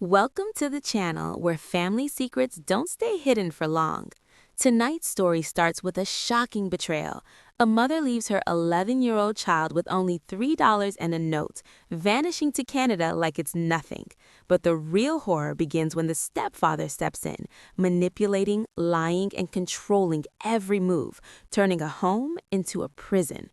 Welcome to the channel where family secrets don't stay hidden for long. Tonight's story starts with a shocking betrayal. A mother leaves her 11-year-old child with only $3 and a note, vanishing to Canada like it's nothing. But the real horror begins when the stepfather steps in, manipulating, lying, and controlling every move, turning a home into a prison.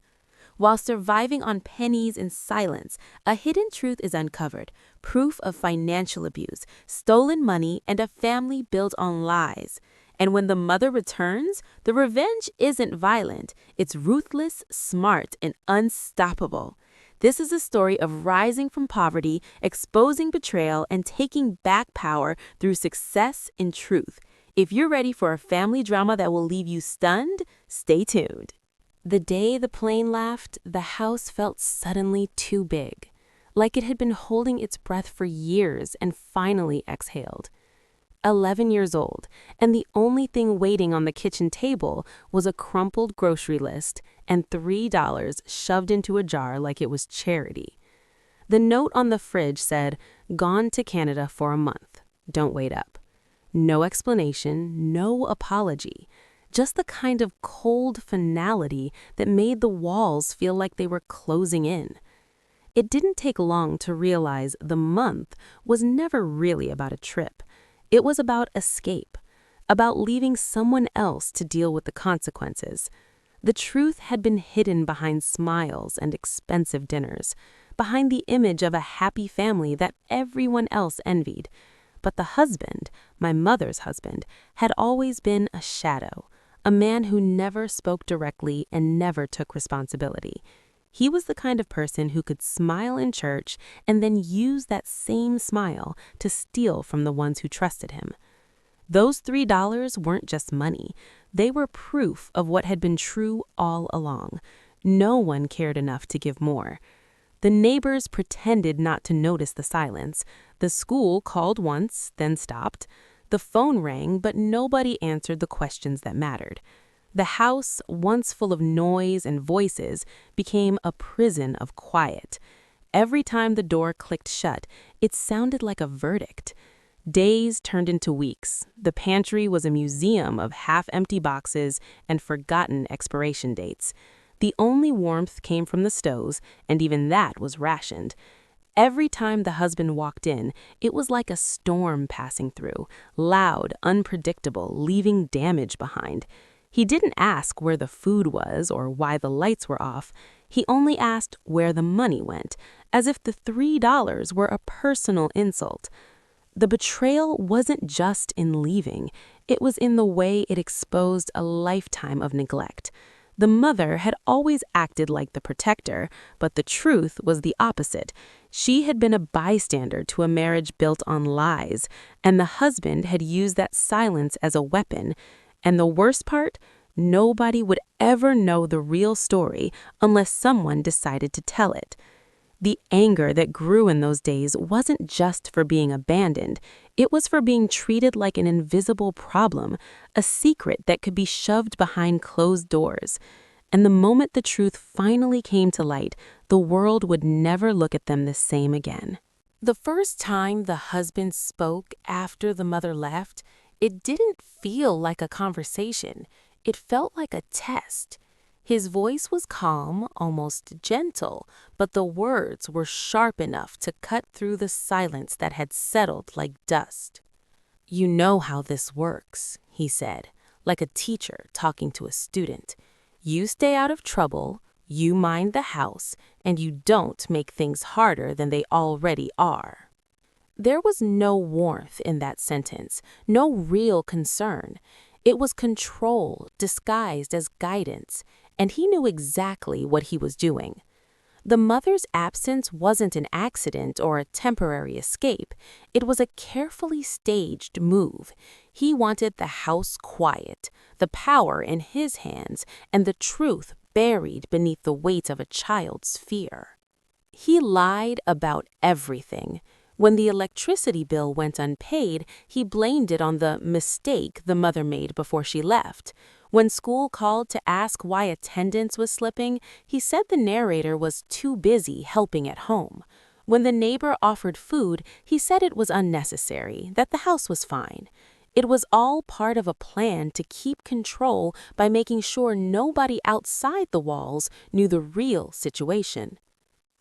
While surviving on pennies and silence, a hidden truth is uncovered, proof of financial abuse, stolen money, and a family built on lies. And when the mother returns, the revenge isn't violent. It's ruthless, smart, and unstoppable. This is a story of rising from poverty, exposing betrayal, and taking back power through success and truth. If you're ready for a family drama that will leave you stunned, stay tuned. The day the plane left, the house felt suddenly too big, like it had been holding its breath for years and finally exhaled. 11 years old, and the only thing waiting on the kitchen table was a crumpled grocery list and $3 shoved into a jar like it was charity. The note on the fridge said, "Gone to Canada for a month. Don't wait up." No explanation, no apology. Just the kind of cold finality that made the walls feel like they were closing in. It didn't take long to realize the month was never really about a trip. It was about escape, about leaving someone else to deal with the consequences. The truth had been hidden behind smiles and expensive dinners, behind the image of a happy family that everyone else envied. But the husband, my mother's husband, had always been a shadow. A man who never spoke directly and never took responsibility. He was the kind of person who could smile in church and then use that same smile to steal from the ones who trusted him. Those $3 weren't just money. They were proof of what had been true all along. No one cared enough to give more. The neighbors pretended not to notice the silence. The school called once, then stopped. The phone rang, but nobody answered the questions that mattered. The house, once full of noise and voices, became a prison of quiet. Every time the door clicked shut, it sounded like a verdict. Days turned into weeks. The pantry was a museum of half-empty boxes and forgotten expiration dates. The only warmth came from the stoves, and even that was rationed. Every time the husband walked in, it was like a storm passing through, loud, unpredictable, leaving damage behind. He didn't ask where the food was or why the lights were off. He only asked where the money went, as if the $3 were a personal insult. The betrayal wasn't just in leaving. It was in the way it exposed a lifetime of neglect. The mother had always acted like the protector, but the truth was the opposite. She had been a bystander to a marriage built on lies, and the husband had used that silence as a weapon. And the worst part, nobody would ever know the real story unless someone decided to tell it. The anger that grew in those days wasn't just for being abandoned. It was for being treated like an invisible problem, a secret that could be shoved behind closed doors. And the moment the truth finally came to light, the world would never look at them the same again. The first time the husband spoke after the mother left, it didn't feel like a conversation. It felt like a test. His voice was calm, almost gentle, but the words were sharp enough to cut through the silence that had settled like dust. "You know how this works," he said, like a teacher talking to a student. "You stay out of trouble, you mind the house, and you don't make things harder than they already are." There was no warmth in that sentence, no real concern. It was control disguised as guidance, and he knew exactly what he was doing. The mother's absence wasn't an accident or a temporary escape. It was a carefully staged move. He wanted the house quiet, the power in his hands, and the truth buried beneath the weight of a child's fear. He lied about everything. When the electricity bill went unpaid, he blamed it on the mistake the mother made before she left. When school called to ask why attendance was slipping, he said the narrator was too busy helping at home. When the neighbor offered food, he said it was unnecessary, that the house was fine. It was all part of a plan to keep control by making sure nobody outside the walls knew the real situation.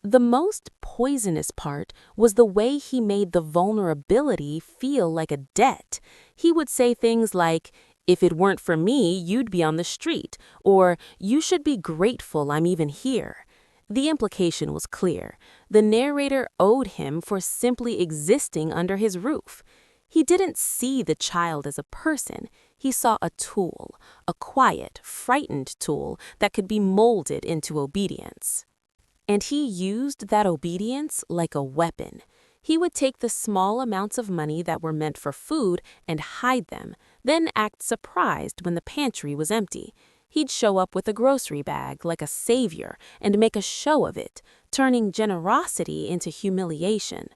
The most poisonous part was the way he made the vulnerability feel like a debt. He would say things like, "If it weren't for me, you'd be on the street," or "You should be grateful I'm even here." The implication was clear. The narrator owed him for simply existing under his roof. He didn't see the child as a person. He saw a tool, a quiet, frightened tool that could be molded into obedience. And he used that obedience like a weapon. He would take the small amounts of money that were meant for food and hide them, then act surprised when the pantry was empty. He'd show up with a grocery bag like a savior and make a show of it, turning generosity into humiliation.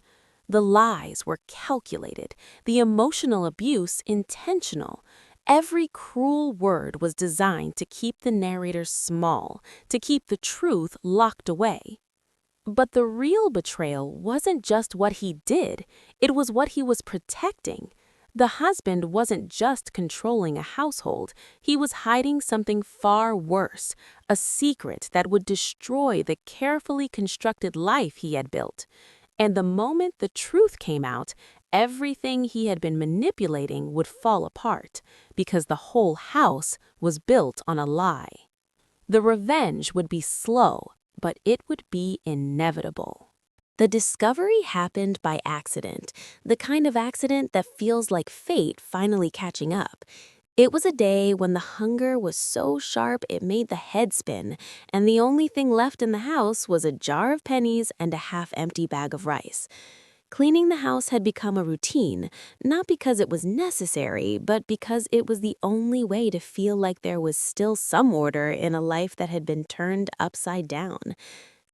The lies were calculated, the emotional abuse intentional. Every cruel word was designed to keep the narrator small, to keep the truth locked away. But the real betrayal wasn't just what he did, it was what he was protecting. The husband wasn't just controlling a household, he was hiding something far worse, a secret that would destroy the carefully constructed life he had built. And the moment the truth came out, everything he had been manipulating would fall apart, because the whole house was built on a lie. The revenge would be slow, but it would be inevitable. The discovery happened by accident, the kind of accident that feels like fate finally catching up. It was a day when the hunger was so sharp it made the head spin, and the only thing left in the house was a jar of pennies and a half-empty bag of rice. Cleaning the house had become a routine, not because it was necessary, but because it was the only way to feel like there was still some order in a life that had been turned upside down.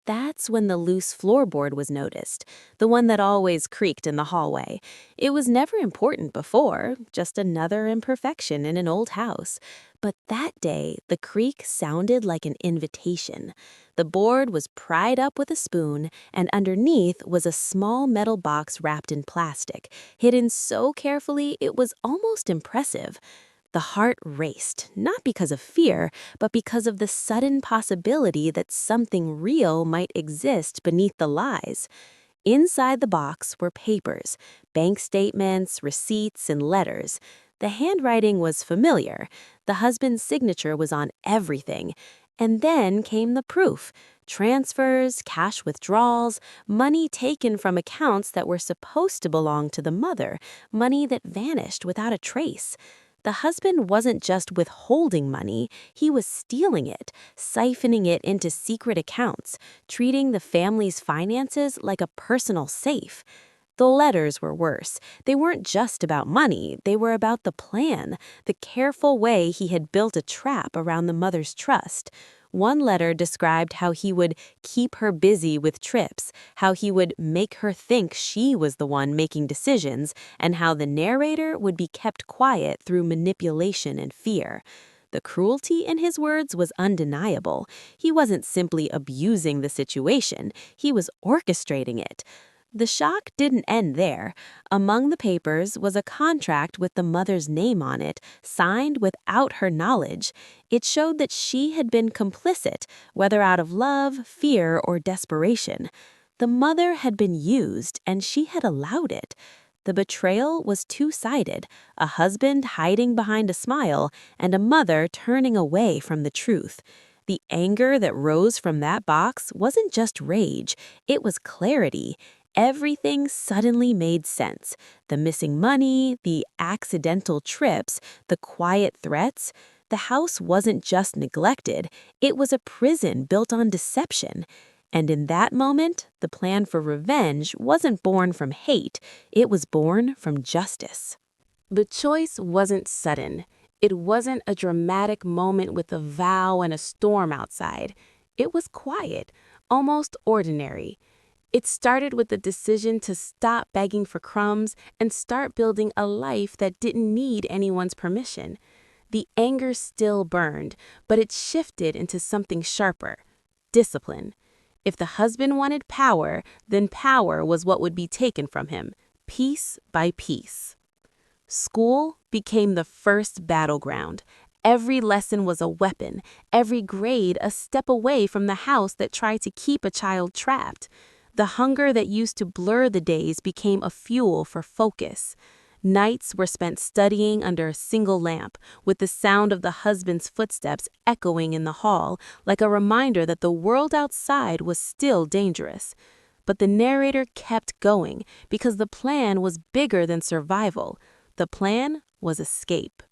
That's when the loose floorboard was noticed, the one that always creaked in the hallway. It was never important before, just another imperfection in an old house. But that day, the creak sounded like an invitation. The board was pried up with a spoon, and underneath was a small metal box wrapped in plastic, hidden so carefully it was almost impressive. The heart raced, not because of fear, but because of the sudden possibility that something real might exist beneath the lies. Inside the box were papers, bank statements, receipts, and letters. The handwriting was familiar. The husband's signature was on everything. And then came the proof: transfers, cash withdrawals, money taken from accounts that were supposed to belong to the mother, money that vanished without a trace. The husband wasn't just withholding money, he was stealing it, siphoning it into secret accounts, treating the family's finances like a personal safe. The letters were worse. They weren't just about money, they were about the plan, the careful way he had built a trap around the mother's trust. One letter described how he would keep her busy with trips, how he would make her think she was the one making decisions, and how the narrator would be kept quiet through manipulation and fear. The cruelty in his words was undeniable. He wasn't simply abusing the situation, he was orchestrating it. The shock didn't end there. Among the papers was a contract with the mother's name on it, signed without her knowledge. It showed that she had been complicit, whether out of love, fear, or desperation. The mother had been used, and she had allowed it. The betrayal was two-sided, a husband hiding behind a smile, and a mother turning away from the truth. The anger that rose from that box wasn't just rage, it was clarity. Everything suddenly made sense. The missing money, the accidental trips, the quiet threats. The house wasn't just neglected, it was a prison built on deception. And in that moment, the plan for revenge wasn't born from hate, it was born from justice. The choice wasn't sudden. It wasn't a dramatic moment with a vow and a storm outside. It was quiet, almost ordinary. It started with the decision to stop begging for crumbs and start building a life that didn't need anyone's permission. The anger still burned, but it shifted into something sharper: discipline. If the husband wanted power, then power was what would be taken from him, piece by piece. School became the first battleground. Every lesson was a weapon, every grade a step away from the house that tried to keep a child trapped. The hunger that used to blur the days became a fuel for focus. Nights were spent studying under a single lamp, with the sound of the husband's footsteps echoing in the hall, like a reminder that the world outside was still dangerous. But the narrator kept going, because the plan was bigger than survival. The plan was escape.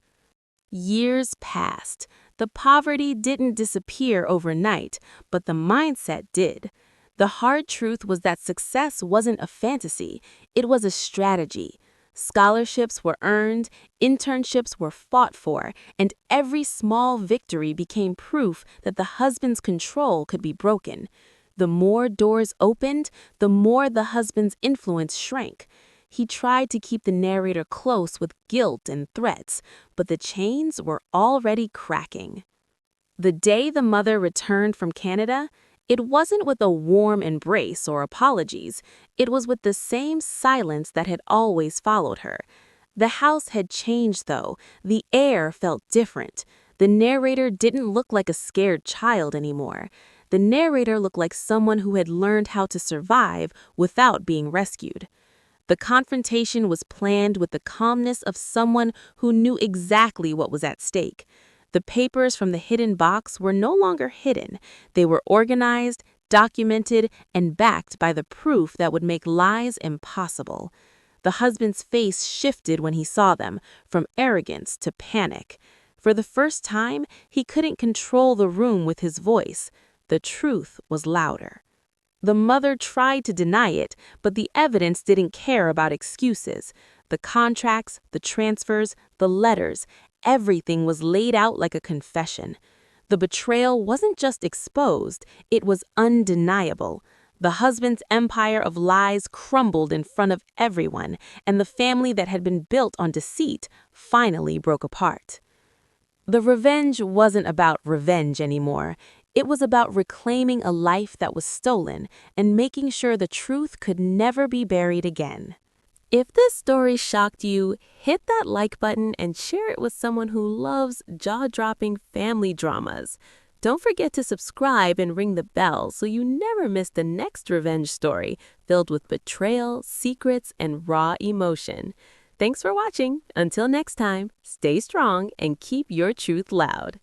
Years passed. The poverty didn't disappear overnight, but the mindset did. The hard truth was that success wasn't a fantasy, it was a strategy. Scholarships were earned, internships were fought for, and every small victory became proof that the husband's control could be broken. The more doors opened, the more the husband's influence shrank. He tried to keep the narrator close with guilt and threats, but the chains were already cracking. The day the mother returned from Canada, it wasn't with a warm embrace or apologies. It was with the same silence that had always followed her. The house had changed, though. The air felt different. The narrator didn't look like a scared child anymore. The narrator looked like someone who had learned how to survive without being rescued. The confrontation was planned with the calmness of someone who knew exactly what was at stake. The papers from the hidden box were no longer hidden. They were organized, documented, and backed by the proof that would make lies impossible. The husband's face shifted when he saw them, from arrogance to panic. For the first time, he couldn't control the room with his voice. The truth was louder. The mother tried to deny it, but the evidence didn't care about excuses. The contracts, the transfers, the letters, everything was laid out like a confession. The betrayal wasn't just exposed, it was undeniable. The husband's empire of lies crumbled in front of everyone, and the family that had been built on deceit finally broke apart. The revenge wasn't about revenge anymore. It was about reclaiming a life that was stolen and making sure the truth could never be buried again. If this story shocked you, hit that like button and share it with someone who loves jaw-dropping family dramas. Don't forget to subscribe and ring the bell so you never miss the next revenge story filled with betrayal, secrets, and raw emotion. Thanks for watching. Until next time, stay strong and keep your truth loud.